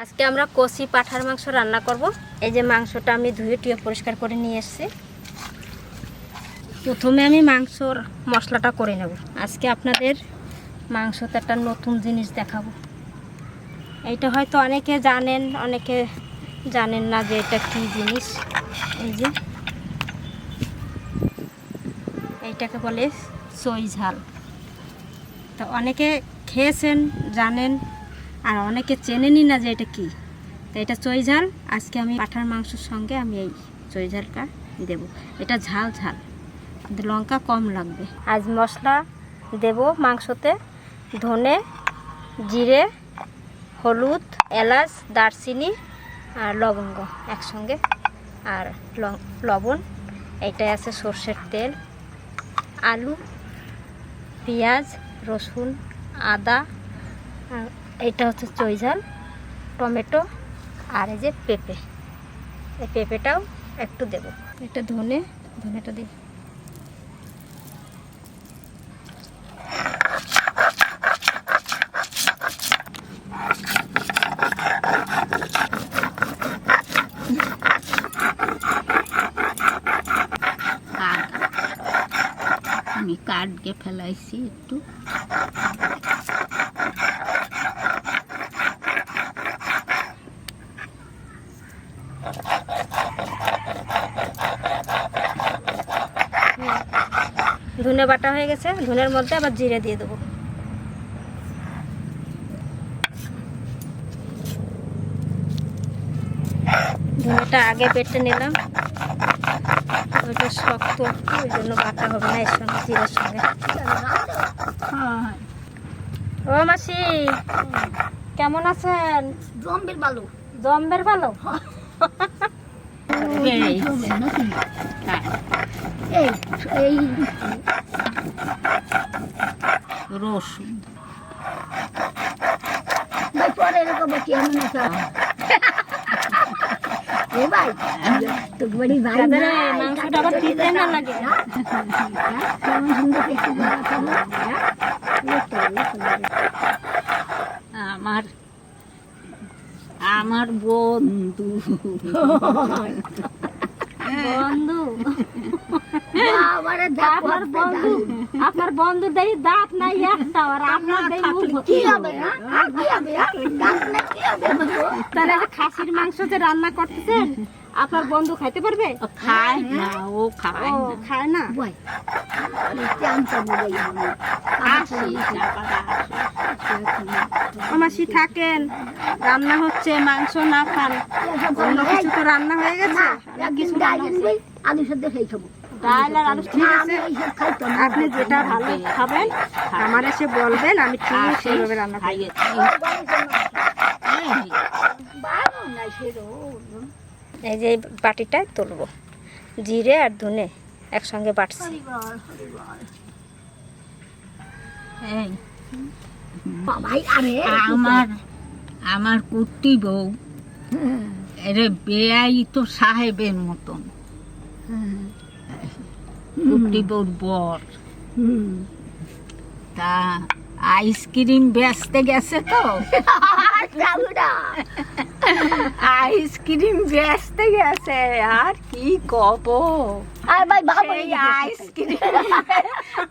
আজকে আমরা কষি পাঠার মাংস রান্না করব। এই যে মাংসটা আমি ধুয়ে টুয়ে পরিষ্কার করে নিয়ে এসেছি। প্রথমে আমি মাংসর মশলাটা করে নেব। আজকে আপনাদের মাংসতে একটা নতুন জিনিস দেখাবো। এইটা হয়তো অনেকে জানেন, অনেকে জানেন না যে এটা কী জিনিস। এই যে এইটাকে বলে চই ঝাল। তো অনেকে খেয়েছেন, জানেন, আর অনেকে চেনেনই না যে এটা কী। তো এটা চই ঝাল। আজকে আমি পাঠার মাংসের সঙ্গে আমি এই চই ঝালটা দেব। এটা ঝাল ঝাল, লঙ্কা কম লাগবে। আজ মশলা দেব মাংসতে: ধনে, জিরে, হলুদ, এলাচ, দারচিনি আর লবঙ্গ একসঙ্গে, আর লবণ। এইটাই আছে সর্ষের তেল, আলু, পেঁয়াজ, রসুন, আদা, আর এইটা হচ্ছে চই ঝাল, টমেটো, আর এই যে পেঁপে। এই পেঁপেটাও একটু দেব। এটা ধনেটা দিই। আমি কাটকে ফেলাইছি একটু। ধনে বাটা হয়ে গেছে। ধনের মধ্যে আবার জিরে দিয়ে দেবো। ধনেটা আগে বেটে নিলাম, ওইটা শক্ত, ওই জন্য বাটা হবে না এর সঙ্গে, জিরের সঙ্গে। ও মাসি, কেমন আছেন? জম্বের ভালো। জম্বের ভালো। এই রসুন ভাই পরে এরকম কেমন আছে এ ভাই তো বড়ি ভাই মাংসটা আবার দিতে না লাগে। কেমন সুন্দর একটু আমার বন্ধু বন্ধু, আপনার বন্ধুর দেই দাঁত নাই একটা, আর আপনার দেই মুখ। কি হবে কি হবে তাহলে খাসির মাংস যে রান্না করতেছেন, আপনার বন্ধু খাইতে পারবে? খায় না, ও খায় না। খায় না। মাসি থাকেন, রান্না হচ্ছে, মাংস না খান, অন্য কিছু তো রান্না হয়ে গেছে। আলু সেদ্ধ খেয়ে খাবো। ডাল আর আলু ঠিক আছে, আপনি যেটা ভালো খাবেন আমার এসে বলবেন, আমি ঠিক সেইভাবে রান্না করি। এই যে বাটিটায় তুলবো, জিরে আর ধনে একসঙ্গে বাটছি। আমার কুর্তি বউ এরে বেয়াই তো সাহেবের মতন। কুর্তি বউর বর তা আইসক্রিম বেচতে গেছে তো, আইসক্রিম বেচতে গেছে। আর কি কব, আইসক্রিম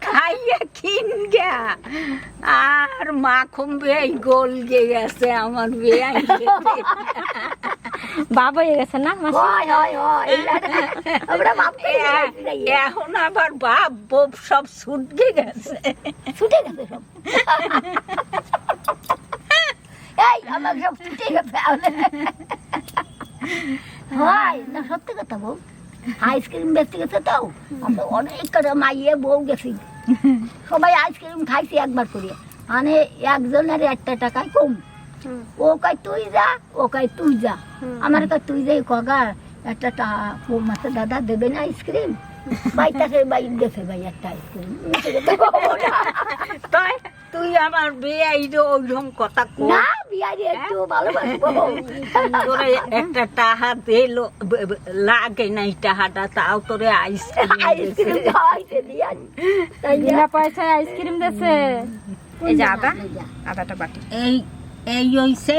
খাইয়ে কিন গে আর মাখুম বেই গোল গে গেছে আমার বেয়াই। বাবা হয়ে গেছে না এখন আবার বাপ বপ সব ছুটে গেছে, ছুটে গেছে সব। এই আমার সব ছুটে গেছে। হয় না, সত্যি কথা বউ, আইসক্রিম বেচতে গেছে তো, আমরা অনেক কটা মাইয়ে বউ গেছি, সবাই আইসক্রিম খাইছি একবার করে, মানে একজনের একটা টাকায় কম। ও কয় তুই যা, ও কয় তুই যা, আমার কয় তুই যাই কগা একটা কম আছে দাদা, দেবে না আইসক্রিম? বাইটাকে বাই গেছে ভাই একটা আইসক্রিম। তুই আমার বেয়াই ওইরকম কথা না, বিয়ারি একটু ভালোবাসবো। তোরে একটা টাহা দিল লাগে নাই, টাহাটা তাও তোরে আইসক্রিম খাওয়াইতে দিয়া, বিনা পয়সায় আইসক্রিম দিয়েছে। এই যে আদাটা বাটি, এই হইছে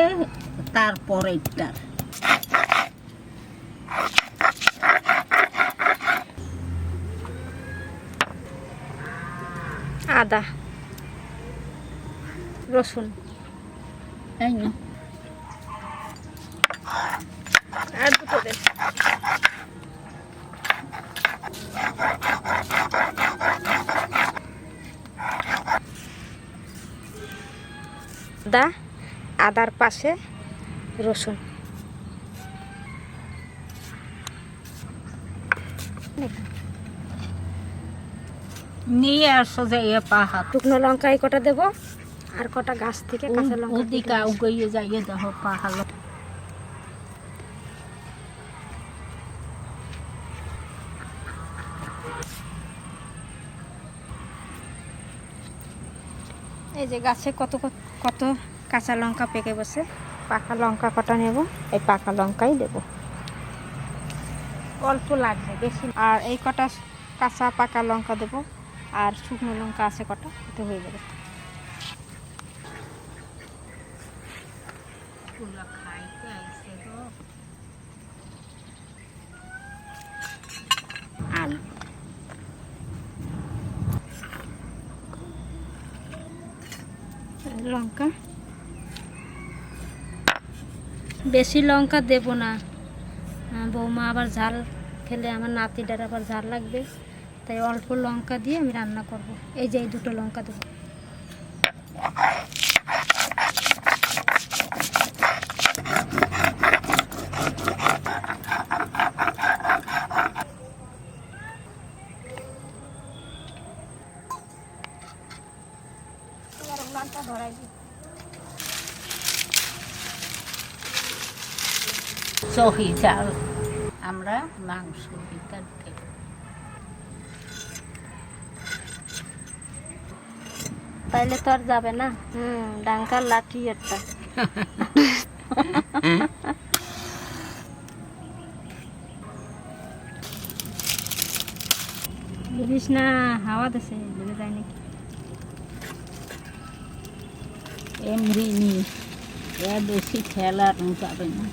তারপরেরটার। আদা রসুন এই না আর দুটো দেন। আদার পাশে রসুন নিয়ে আসো যে পাহাড়। শুকনো লঙ্কা এই কটা দেবো আর কটা গাছ থেকে কাঁচা লঙ্কা ওদিকে উগিয়ে যাইয়ে দেখো পাহাড়। এই যে গাছে কত কত কাঁচা লঙ্কা পেকে বসে। পাকা লঙ্কা কটা নেব, এই পাকা লঙ্কাই দেব, অল্প লাগবে বেশি। আর এই কটা কাঁচা পাকা লঙ্কা দেব, আর শুকনো লঙ্কা আছে কটা, এতে হয়ে যাবে। আলু লঙ্কা বেশি লঙ্কা দেব না, বৌমা আবার ঝাল খেলে আমার নাতিটার আবার ঝাল লাগবে, তাই অল্প লঙ্কা দিয়ে আমি রান্না করব। এই যে এই দুটো লঙ্কা দেবো। চহি ঝাল আমরা মাংস ভিতর থেকে তাইলে তো আর যাবে না। ডাঙ্কার লাঠি একটা বুঝিস না, হাওয়া দেশে লেগে যায় নাকি। এমনি নি বেশি খেলানো যাবে না।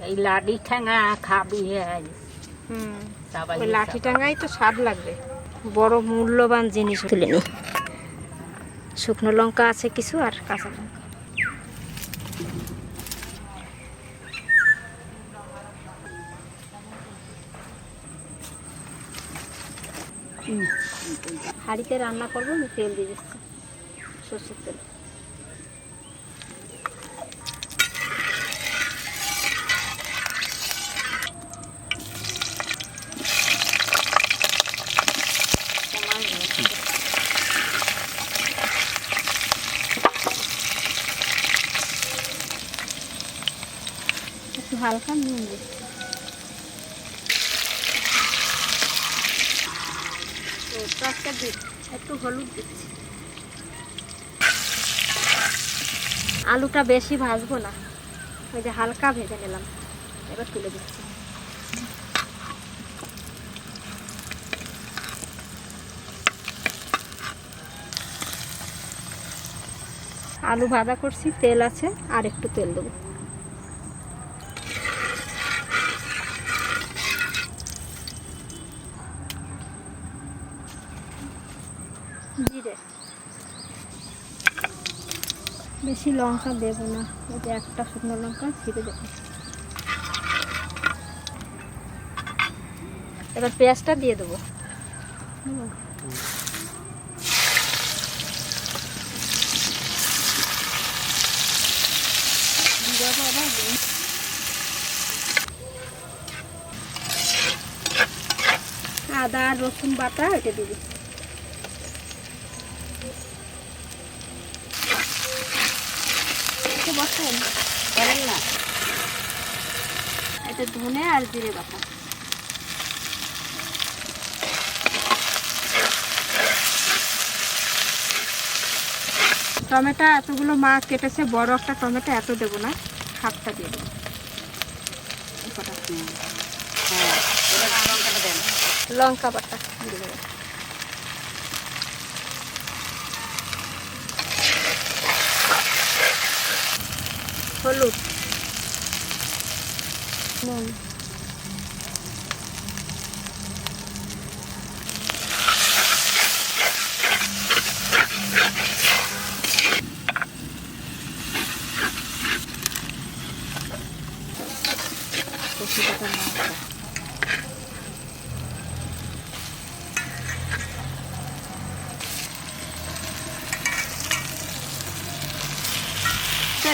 এই লাডি ঠেঙা খাবি। ওই লাঠি টাঙ্গাই তো স্বাদ লাগবে। বড় মূল্যবান জিনিস তুলে নি। শুকনো লঙ্কা আছে কিছু আর কাঁচা লঙ্কা। হাঁড়িতে রান্না করবো, আমি তেল দিয়ে দিচ্ছি, সর্ষের তেল। একটু হালকা নুন দিচ্ছি, একটু হলুদ দিচ্ছি। আলুটা বেশি ভাজবো না, ওই যে হালকা ভেজে নিলাম, এবার তুলে দিচ্ছি। আলু ভাজা করছি, তেল আছে, আর একটু তেল দেবো। জিরে, বেশি লঙ্কা দেব না, এই যে একটা শুকনো লঙ্কা ছিঁড়ে দেবো। এবার পেঁয়াজটা দিয়ে দেবো। আদা রসুন বাটা এটা দিবি। না এটা ধনে আর জিরে বাটা। টমেটো এতগুলো মা কেটেছে, বড় একটা টমেটো, এত দেবো না, হাফটা দিয়ে দেবো। হ্যাঁ, লঙ্কা বাটা দিয়ে দেবো, হলুদ, নুন,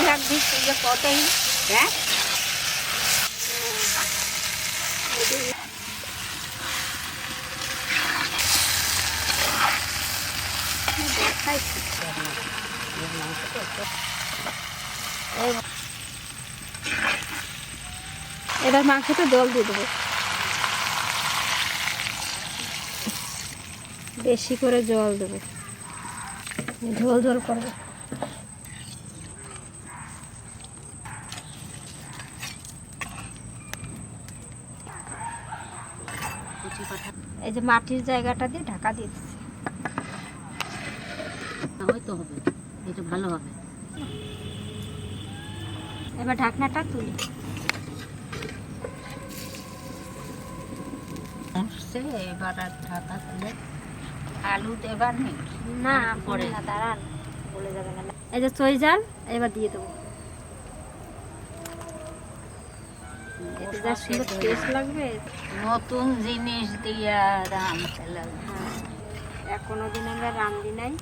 रख दी ये पोते ही है এবার মাংসটা জল দিয়ে দেবো, বেশি করে জল দেবো, ঝোল ঝোল করবো। এই যে মাটির জায়গাটা দিয়ে ঢাকা দিয়ে দিচ্ছি, হয়তো হবে, এটা ভালো হবে। এবার ঢাকনাটা তুলি, এবার আর ঢাকা তুলে আলু দেবার নেই না পরে না, দাঁড়ান বলে যাবে না। এই যে চই ঝাল এবার দিয়ে দেবো, এতে যা সুন্দর টেস্ট লাগবে। নতুন জিনিস দিয়া রাম হ্যাঁ, কোনোদিন আমরা রান্ধি নাই,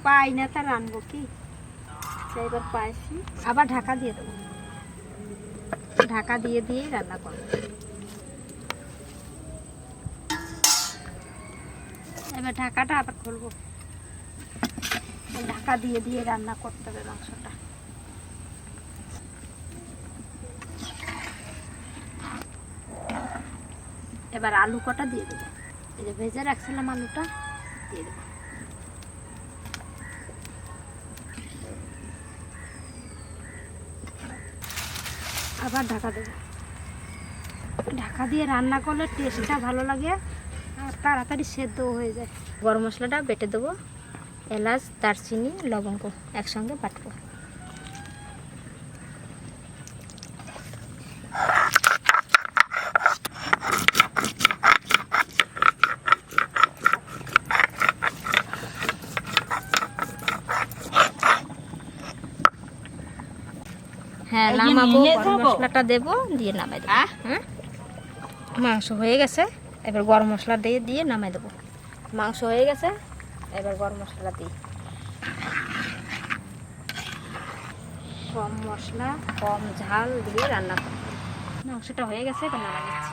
পাই না, তা রানবো কি, এবার পাইছি। আবার ঢাকা দিয়ে দেবো, ঢাকা দিয়ে দিয়ে রান্না করবো। এবার ঢাকাটা আবার খুলবো, ঢাকা দিয়ে দিয়ে রান্না করতে হবে মাংসটা। এবার আলু কটা দিয়ে দেবো, এই যে ভেজে রাখছিলাম আলুটা দিয়ে দেবো। আবার ঢাকা দেবো, ঢাকা দিয়ে রান্না করলে টেস্টটা ভালো লাগে আর তাড়াতাড়ি সেদ্ধ হয়ে যায়। গরম মশলাটা বেটে দেবো, এলাচ, দারচিনি, লবঙ্গ একসঙ্গে বাটবো। হ্যাঁ, নামাবো, গরম মশলাটা দেবো, দিয়ে নামাই দেবো। হ্যাঁ, মাংস হয়ে গেছে, এবার গরম মশলা দিয়ে দিয়ে নামাই দেবো। মাংস হয়ে গেছে, এবার গরম মশলা দিই, কম মশলা কম ঝাল দিয়ে রান্না করবো। মাংসটা হয়ে গেছে, এবার নামাই দিচ্ছি।